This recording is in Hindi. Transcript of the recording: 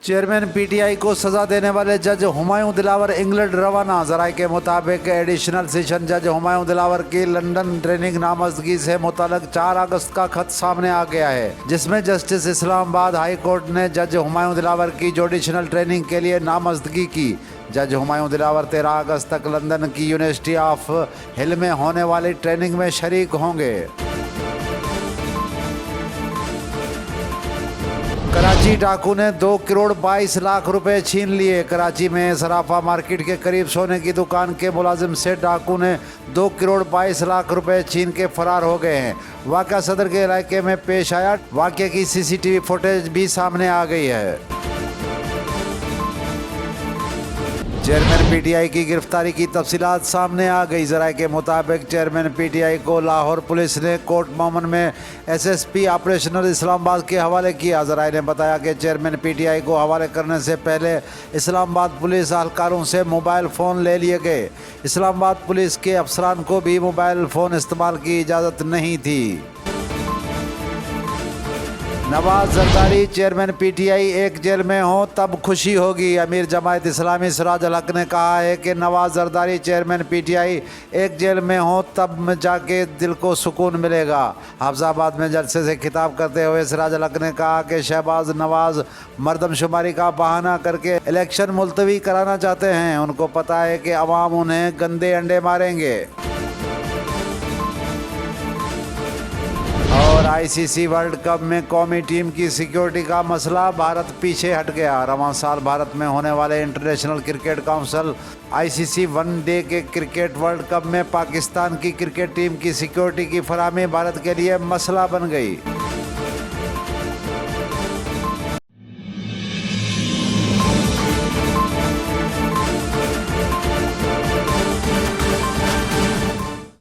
चेयरमैन पीटीआई को सजा देने वाले जज हुमायूं दिलावर इंग्लैंड रवाना। जराये के मुताबिक एडिशनल सेशन जज हुमायूं दिलावर की लंदन ट्रेनिंग नामजदगी से मुताल्लिक 4 अगस्त का खत सामने आ गया है, जिसमें जस्टिस इस्लामाबाद हाई कोर्ट ने जज हुमायूं दिलावर की जुडिशनल ट्रेनिंग के लिए नामजदगी की। जज हुमायूं दिलावर 13 अगस्त तक लंदन की यूनिवर्सिटी ऑफ हिल में होने वाली ट्रेनिंग में शरीक होंगे। कराची डाकू ने 2 करोड़ 22 लाख रुपए छीन लिए। कराची में सराफा मार्केट के करीब सोने की दुकान के मुलाजिम से डाकू ने 2 करोड़ 22 लाख रुपए छीन के फरार हो गए हैं। वाक़या सदर के इलाके में पेश आया। वाक़ये की सीसीटीवी फुटेज भी सामने आ गई है। चेयरमैन पीटीआई की गिरफ्तारी की तफसीलात सामने आ गई। जराये के मुताबिक चेयरमैन पीटीआई को लाहौर पुलिस ने कोर्ट मोमन में एसएसपी ऑपरेशनल इस्लामाबाद के हवाले किया। जराये ने बताया कि चेयरमैन पीटीआई को हवाले करने से पहले इस्लामाबाद पुलिस एहलकारों से मोबाइल फ़ोन ले लिए गए। इस्लामाबाद पुलिस के अफसरान को भी मोबाइल फ़ोन इस्तेमाल की इजाज़त नहीं थी। नवाज जरदारी चेयरमैन पीटीआई एक जेल में हो तब खुशी होगी। अमीर जमायत इस्लामी सिराज अल हक ने कहा है कि नवाज जरदारी चेयरमैन पीटीआई एक जेल में हो तब जाके दिल को सुकून मिलेगा। हाफिजाबाद में जलसे से खिताब करते हुए सिराज अल हक ने कहा कि शहबाज नवाज मरदमशुमारी का बहाना करके इलेक्शन मुलतवी कराना चाहते हैं। उनको पता है कि अवाम उन्हें गंदे अंडे मारेंगे। और आईसीसी वर्ल्ड कप में कौमी टीम की सिक्योरिटी का मसला, भारत पीछे हट गया। रवां साल भारत में होने वाले international cricket council ICC one day के क्रिकेट वर्ल्ड कप में पाकिस्तान की क्रिकेट टीम की सिक्योरिटी की फराहमी भारत के लिए मसला बन गई।